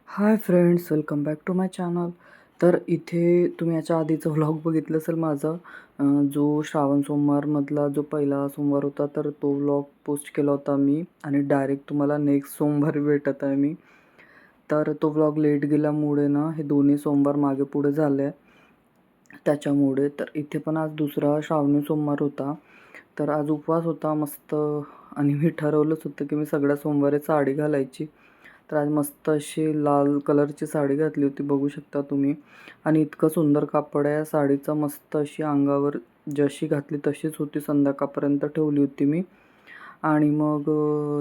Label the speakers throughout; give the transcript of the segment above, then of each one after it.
Speaker 1: High friends, welcome back to my channel. तर इथे तुम्ही याच्या आधीचा व्लॉग बघितलं असेल माझा, जो श्रावण सोमवारमधला जो पहिला सोमवार होता, तर तो व्लॉग पोस्ट केला होता मी आणि डायरेक्ट तुम्हाला नेक्स्ट सोमवारी भेटत आहे मी. तर तो व्लॉग लेट गेल्यामुळे ना हे दोन्ही सोमवार मागे पुढे झाले त्याच्यामुळे. तर इथे पण आज दुसरा श्रावणी सोमवार होता, तर आज उपवास होता मस्त. आणि मी ठरवलंच होतं की मी सगळ्या सोमवारी साडी घालायची. तर आज मस्त अशी लाल कलरची साडी घातली होती, बघू शकता तुम्ही. आणि इतकं सुंदर कापड आहे साडीचं, मस्त अशी अंगावर जशी घातली तशीच होती, संध्याकाळपर्यंत ठेवली होती मी. आणि मग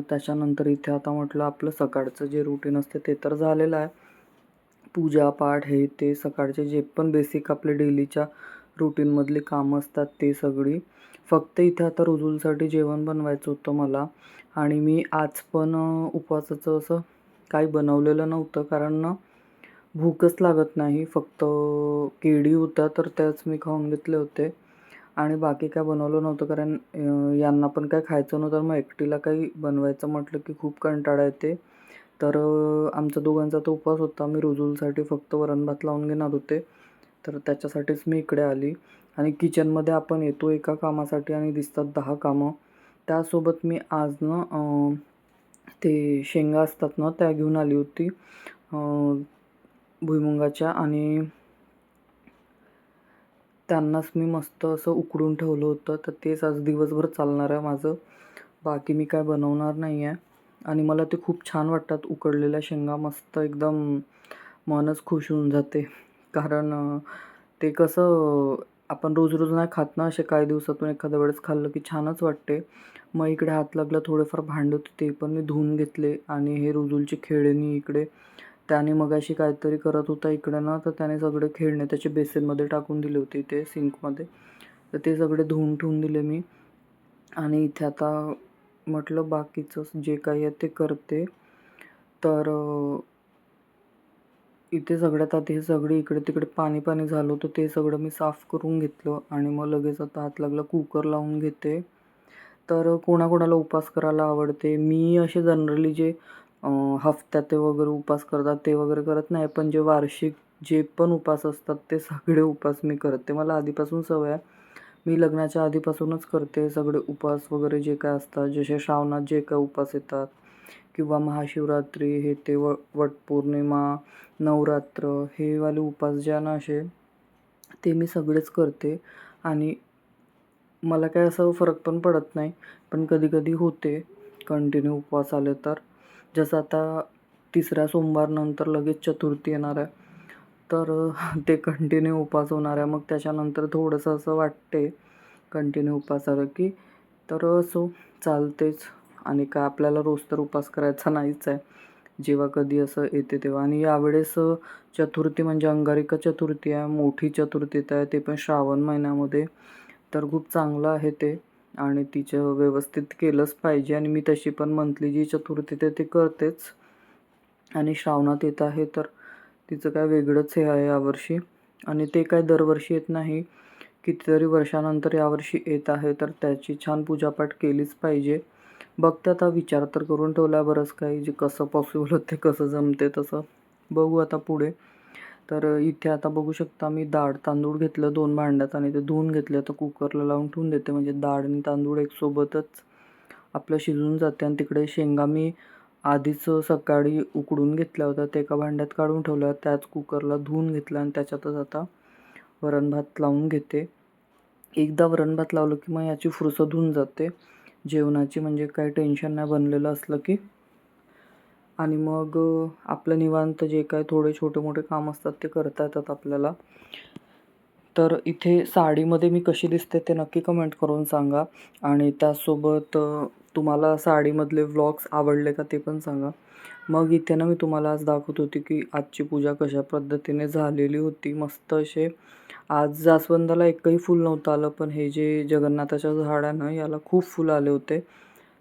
Speaker 1: त्याच्यानंतर इथे आता म्हटलं आपलं सकाळचं जे रुटीन असते ते तर झालेलं आहे. पूजापाठ हे ते सकाळचे जे पण बेसिक आपले डेलीच्या रुटीनमधली कामं असतात ते सगळी. फक्त इथे आता रुजूलसाठी जेवण बनवायचं होतं मला. आणि मी आज पण उपवासाचं असं काही बनवलेलं नव्हतं, कारण ना भूकच लागत नाही. फक्त केळी होत्या तर त्याच मी खाऊन घेतले होते आणि बाकी काय बनवलं नव्हतं, कारण यांना पण काय खायचं नव्हतं. मग एकटीला काही बनवायचं म्हटलं की खूप कंटाळा येते. तर आमचा दोघांचा तो उपवास होता. मी रुजूलसाठी फक्त वरण भात लावून घेणार होते, तर त्याच्यासाठीच मी इकडे आली. आणि किचनमध्ये आपण येतो एका कामासाठी आणि दिसतात 10 कामं. त्यासोबत मी आज ना ते शेंगा असतात ना त्या घेऊन आली होती भुईमुगाच्या, आणि त्यांनाच मी मस्त असं उकडून ठेवलं होतं. तर तेच आज दिवसभर चालणार आहे माझं, बाकी मी काय बनवणार नाही आहे. आणि मला ते खूप छान वाटतात उकडलेल्या शेंगा, मस्त एकदम मनच खुश होऊन जाते. कारण ते कसं आपण रोज रोज नाही खात ना, असे काही दिवसातून एखाद्या वेळेस खाल्लं की छानच वाटते. मग इकडे हात लागला, थोडेफार भांडे होते ते पण मी धुवून घेतले. आणि हे रुजूलची खेळणी इकडे, त्याने मगाशी काहीतरी करत होता इकडे ना, तर त्याने सगळे खेळणे त्याचे बेसिनमध्ये टाकून दिले होते ते सिंकमध्ये. तर ते सगळे धुवून ठेवून दिले मी. आणि इथे आता म्हटलं बाकीचं जे काही आहे ते करते. तर इथे सगळ्यात आधी हे सगळे इकडे तिकडे पाणी पाणी झालं होतं, ते सगळं मी साफ करून घेतलं. आणि मग लगेच आता हात लागला, कुकर लावून घेते. तर कोणाकोणाला उपास करायला आवडते. मी असे जनरली जे हफ्त्यात वगैरे उपास करतात ते वगैरे करत नाही, पण जे वार्षिक जे पण उपास असतात ते सगळे उपास मी करते. मला आधीपासून सवय आहे, मी लग्नाच्या आधीपासूनच करते सगळे उपास वगैरे जे काय असतात. जसे श्रावणात जे काय उपास येतात किंवा महाशिवरात्री हे ते वटपौर्णिमा, नवरात्र हे वाले उपास जे आहे ना असे, ते मी सगळेच करते. आणि मला काय असं फरक पण पडत नाही, पण कधी कधी होते कंटिन्यू उपवास आले तर. जसं आता तिसऱ्या सोमवारनंतर लगेच चतुर्थी येणार आहे, तर ते कंटिन्यू उपवास होणार आहे. मग त्याच्यानंतर थोडंसं असं वाटते कंटिन्यू उपवास आलं की. तर असो, चालतेच. आणि काय आपल्याला रोज तर उपवास करायचा नाहीच आहे, जेव्हा कधी असं येते तेव्हा. आणि यावेळेस चतुर्थी म्हणजे अंगारिका चतुर्थी आहे, मोठी चतुर्थी आहे, ते पण श्रावण महिन्यामध्ये. तर खूप चांगलं आहे ते, आणि तिचं व्यवस्थित केलंच पाहिजे. आणि मी तशी पण मंथली जी चतुर्थी ते करतेच. आणि श्रावणात येत आहे तर तिचं काय वेगळंच हे आहे यावर्षी. आणि ते काय दरवर्षी येत नाही, कितीतरी वर्षानंतर यावर्षी येत आहे, तर त्याची छान पूजापाठ केलीच पाहिजे. बघते आता, विचार तर करून ठेवला बरंच काही, जे कसं पॉसिबल होते, कसं जमते तसं बघू आता पुढे. तर इथे आता बघू शकता मी डाळ तांदूळ घेतलं 2 भांड्यात आणि ते धुवून घेतले. आता कुकरला लावून ठेवून देते, म्हणजे डाळ आणि तांदूळ एक सोबतच आपलं शिजून जाते. आणि तिकडे शेंगा मी आधीच सकाळी उकडून घेतल्या होत्या, ते एका भांड्यात काढून ठेवल्या, त्याच कुकरला धुवून घेतलं आणि त्याच्यातच आता वरण भात लावून घेते. एकदा वरण भात लावलं की मग याची फुरसत होऊन जाते जेवणाची, म्हणजे काही टेन्शन नाही बनलेलं असलं की. आणि मग आपलं निवांत जे काय थोडे छोटे मोठे काम असतात ते करता येतात आपल्याला. तर इथे साडीमध्ये मी कशी दिसते ते नक्की कमेंट करून सांगा. आणि त्यासोबत तुम्हाला साडीमधले व्लॉग्स आवडले का ते पण सांगा. मग इथे ना मी तुम्हाला आज दाखवत होती की आजची पूजा कशा पद्धतीने झालेली होती. मस्त असे आज जास्वंदाला एकही फूल नव्हतं आलं, पण हे जे जगन्नाथाच्या झाडानं याला खूप फुलं आले होते.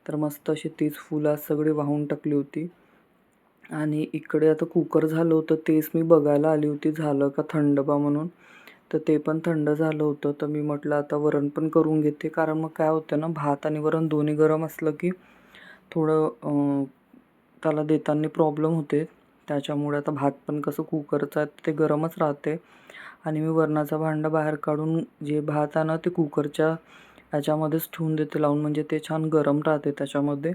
Speaker 1: तर मस्त अशी तीच फुलं आज सगळी वाहून टाकली होती. आणि इकडे आता कुकर झालं होतं, तेच मी बघायला आली होती झालं का थंड बा म्हणून. तर ते पण थंड झालं होतं. तर मी म्हटलं आता वरण पण करून घेते, कारण मग काय होतं ना, भात आणि वरण दोन्ही गरम असलं की थोडं त्याला देताना प्रॉब्लेम होते. त्याच्यामुळे आता भात पण कसं कुकरचं आहे ते गरमच राहते आणि मी वरणाचं भांडं बाहेर काढून जे भात आहे ना ते कुकरच्या ह्याच्यामध्येच ठेवून देते लावून, म्हणजे ते छान गरम राहते त्याच्यामध्ये.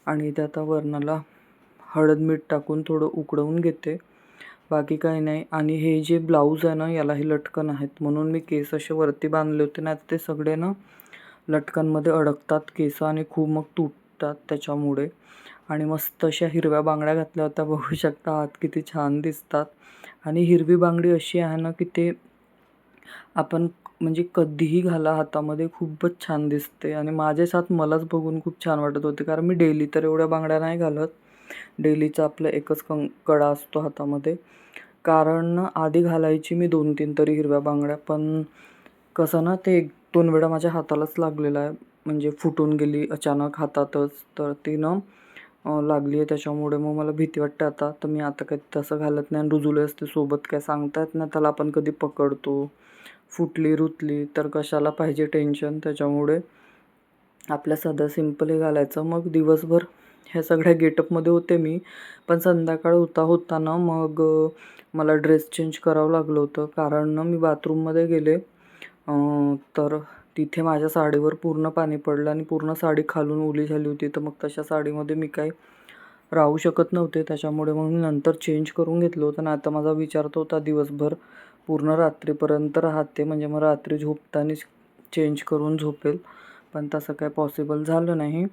Speaker 1: आणि ते आता वरणाला हळद मीठ टाकून थोडं उकडवून घेते, बाकी काही नाही. आणि हे जे ब्लाऊज आहे ना यालाही लटकन आहेत, म्हणून मी केस असे वरती बांधले होते, नाही ते सगळे ना लटकनमध्ये अडकतात केस आणि खूप मग तुटतात त्याच्यामुळे. आणि मस्त अशा हिरव्या बांगड्या घातल्या होत्या, बघू शकता हात किती छान दिसतात. आणि हिरवी बांगडी अशी आहे ना की ते आपण म्हणजे कधीही घाला हातामध्ये खूपच छान दिसते. आणि माझेच हात मलाच बघून खूप छान वाटत होते, कारण मी डेली तर एवढ्या बांगड्या नाही घालत. डेलीचा आपलं एकच कडा असतो हातामध्ये. कारण आधी घालायची मी 2-3 तरी हिरव्या बांगड्या, पण कसं ना ते 1-2 वेळा माझ्या हातालाच लागलेलं आहे, म्हणजे फुटून गेली अचानक हातातच. तर ती ना लागली आहे, त्याच्यामुळे मग मला भीती वाटते आता. तर मी आता काही तसं घालत नाही. आणि रुजले असते सोबत, काय सांगता येत नाही त्याला, आपण कधी पकडतो, फुटली रुतली तर कशाला पाहिजे टेन्शन. त्याच्यामुळे आपल्या साधं सिंपल हे घालायचं. मग दिवसभर ह्या सगळ्या गेटअपमध्ये होते मी, पण संध्याकाळ होताना मग मला ड्रेस चेंज करावं लागलं होतं, कारण ना मी बाथरूममध्ये गेले तर तिथे माझ्या साडीवर पूर्ण पाणी पडलं आणि पूर्ण साडी खालून ओली झाली होती. तर मग तशा साडीमध्ये मी काही राहू शकत नव्हते, त्याच्यामुळे मग मी नंतर चेंज करून घेतलं होतं. आणि आता माझा विचार तर होता दिवसभर पूर्ण रात्रीपर्यंत राहते, म्हणजे मग रात्री झोपतानाच चेंज करून झोपेल, पण तसं काय पॉसिबल झालं नाही.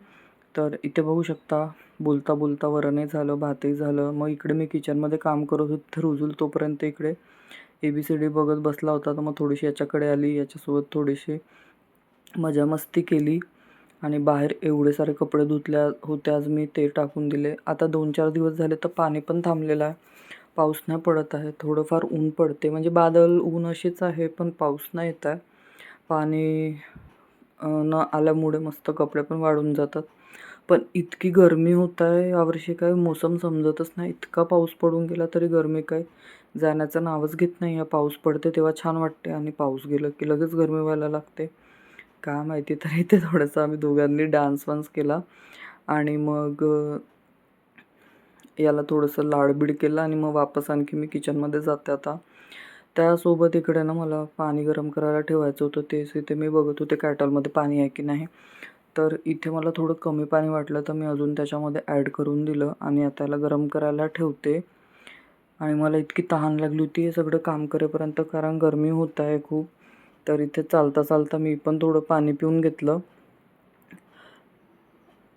Speaker 1: तर इथे बघू शकता बोलता बोलता वरणही झालं, भातही झालं. मग इकडे मी किचनमध्ये काम करत होते, रुजूल तोपर्यंत इकडे ABCD बघत बसला होता. तर मग थोडीशी याच्याकडे आली, याच्यासोबत थोडीशी मजा मस्ती केली. आणि बाहेर एवढे सारे कपडे धुतल्या होते आज मी, ते टाकून दिले. आता 2-4 दिवस झाले तर पाणी पण थांबलेलं आहे, पाऊस नाही पडत आहे. थोडंफार ऊन पडते, म्हणजे बादल ऊन अशीच आहे, पण पाऊस नाही येत आहे. पाणी न आल्यामुळे मस्त कपडे पण वाळून जातात. पण इतकी गरमी होत आहे यावर्षी, काय मोसम समजतच नाही. इतका पाऊस पडून गेला तरी गरमी काय जाण्याचं नावच घेत नाही आहे. पाऊस पडते तेव्हा छान वाटते आणि पाऊस गेलं की लगेच गरमी व्हायला लागते, काय माहिती. तर इथे थोडंसं आम्ही दोघांनी डान्स वान्स केला आणि मग याला थोडंसं लाडबीड केलं आणि मग वापस आणखी मी किचनमध्ये जाते आता. त्यासोबत इकडे ना मला पाणी गरम करायला ठेवायचं होतं, तेच इथे मी बघत होते कॅटलमध्ये पाणी आहे की नाही. तर इथे मला थोडं कमी पाणी वाटलं, तर मी अजून त्याच्यामध्ये ॲड करून दिलं आणि आता याला गरम करायला ठेवते. आणि मला इतकी तहान लागली होती हे सगळं काम करेपर्यंत, कारण गरमी होत आहे खूप. तर इथे चालता चालता मी पण थोडं पाणी पिऊन घेतलं.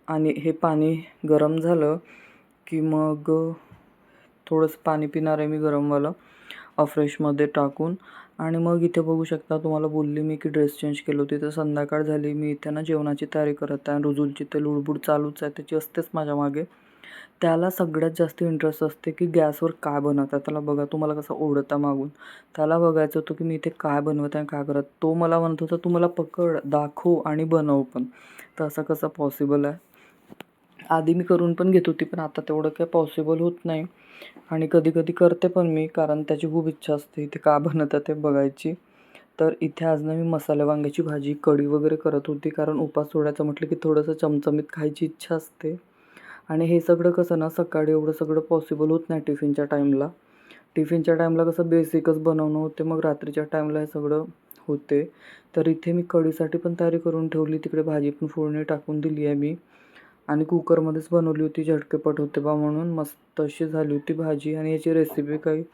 Speaker 1: आणि हे पाणी गरम झालं की मग थोडंसं पाणी पिणार आहे मी गरमवालं फ्रेशमध्ये टाकून. आणि मग इथे बघू शकता, तुम्हाला बोलली मी की ड्रेस चेंज केलं होती, तर संध्याकाळ झाली. मी इथे ना जेवणाची तयारी करत आहे. रुजूलची ते लुडबुड चालूच आहे, त्याची असतेच माझ्या मागे. त्याला सगळ्यात जास्त इंटरेस्ट असते की गॅसवर काय बनवत आहे. त्याला बघा, तुम्हाला कसं ओढता मागून, त्याला बघायचं होतं की मी इथे काय बनवत आहे, काय करत. तो मला म्हणत होता तू मला पकड, दाखव आणि बनव पण. तर असं कसं पॉसिबल आहे. आधी मी करून पण घेत होती, पण आता तेवढं काही पॉसिबल होत नाही. आणि कधी कधी करते पण मी, कारण त्याची खूप इच्छा असते इथे का बनवतात ते बघायची. तर इथे आज ना मी मसाले वांग्याची भाजी, कढी वगैरे करत होती, कारण उपास सोडायचं म्हटलं की थोडंसं चमचमीत खायची इच्छा असते. आणि हे सगळं कसं ना सकाळी एवढं सगळं पॉसिबल होत नाही टिफिनच्या टाईमला. टिफिनच्या टाईमला कसं बेसिकच बनवणं होते, मग रात्रीच्या टाईमला हे सगळं होते. तर इथे मी कढीसाठी पण तयारी करून ठेवली, तिकडे भाजी पण फोडणी टाकून दिली आहे मी. आणि कुकरमध्येच बनवली होती, झटकेपट होते बा म्हणून. मस्त अशी झाली होती भाजी. आणि याची रेसिपी काही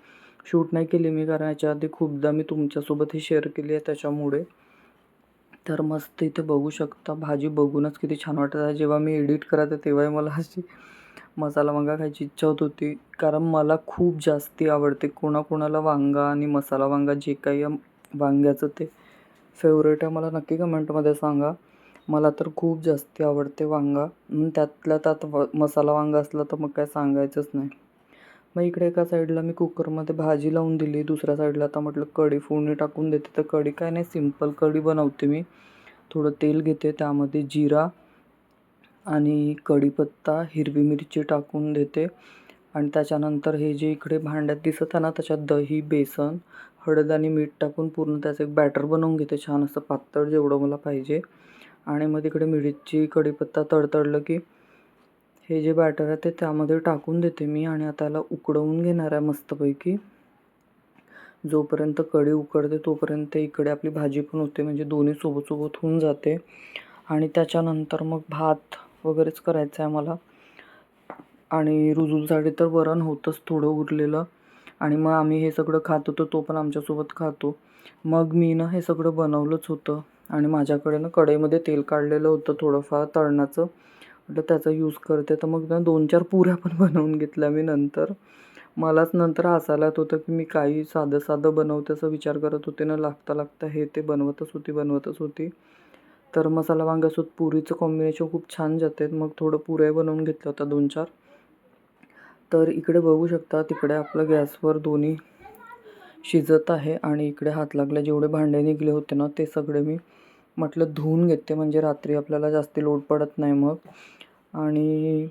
Speaker 1: शूट नाही केली मी, कारण याच्या आधी खूपदा मी तुमच्यासोबत ही शेअर केली आहे त्याच्यामुळे. तर मस्त इथे बघू शकता, भाजी बघूनच किती छान वाटत आहे. जेव्हा मी एडिट करत आहे तेव्हाही मला अशी मसाला वांगा खायची इच्छा होत होती, कारण मला खूप जास्ती आवडते. कोणाकोणाला वांगा आणि मसाला वांगा जे काही वांग्याचं ते फेवरेट आहे, मला नक्की कमेंटमध्ये सांगा. मला तर खूप जास्ती आवडते वांगा. त्यातल्या त्यात मसाला वांगा असला तर मग काय सांगायचंच नाही. मग इकडे एका साईडला मी कुकरमध्ये भाजी लावून दिली, दुसऱ्या साईडला आता म्हटलं कढी फोडणी टाकून देते. तर कढी काय नाही, सिंपल कढी बनवते मी. थोडं तेल घेते, त्यामध्ये जिरा आणि कढीपत्ता, हिरवी मिरची टाकून देते. आणि त्याच्यानंतर हे जे इकडे भांड्यात दिसत आहे ना, त्याच्यात दही, बेसन, हळद आणि मीठ टाकून पूर्ण त्याचं एक बॅटर बनवून घेते, छान असं पातळ जेवढं मला पाहिजे. आणि मग तिकडे मिरची, कढीपत्ता तडतडलं की हे जे बॅटर आहे ते त्यामध्ये टाकून देते मी आणि आता याला उकडवून घेणार आहे मस्तपैकी. जोपर्यंत कढी उकडते तोपर्यंत इकडे आपली भाजी पण होते, म्हणजे दोन्ही सोबत होऊन जाते. आणि त्याच्यानंतर मग भात वगैरेच करायचं आहे मला. आणि रुजूसाठी तर वरण होतंच थोडं उरलेलं. आणि मग आम्ही हे सगळं खात होतो, तो पण आमच्यासोबत खातो. मग मी ना हे सगळं बनवलंच होतं आणि माझ्याकडे ना कढईमध्ये तेल काढलेलं होतं थोडंफार तळणाचं. म्हटलं त्याचा यूज करते, तर मग ना 2-4 पुऱ्या पण बनवून घेतल्या मी नंतर. मलाच नंतर हसायला येत होतं की मी काही साधं बनवते असं विचार करत होते ना, लागता हे ते बनवतच होती. तर मसाला वांग्यासोबत पुरीचं कॉम्बिनेशन खूप छान जाते. मग थोडं पुऱ्या बनवून घेतल्या होत्या 2-4. तर इकडे बघू शकता, तिकडे आपलं गॅसवर दोन्ही शिजत आहे आणि इकडे हात लागले जेवढे भांडे निघले होते ना ते सगळे मी म्हटलं धुवून घेते, म्हणजे रात्री आपल्याला जास्त लोड पडत नाही मग. आणि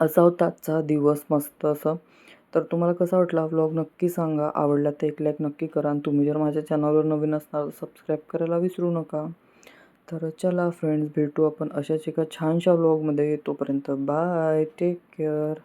Speaker 1: असा होता आजचा दिवस मस्त असं. तर तुम्हाला कसा वाटला हा व्लॉग नक्की सांगा. आवडला तर एक लाईक नक्की करा आणि तुम्ही जर माझ्या चॅनलवर नवीन असणार तर सबस्क्राईब करायला विसरू नका. तर चला फ्रेंड्स, भेटू आपण अशाच एका छानशा व्लॉगमध्ये. तोपर्यंत बाय, टेक केअर.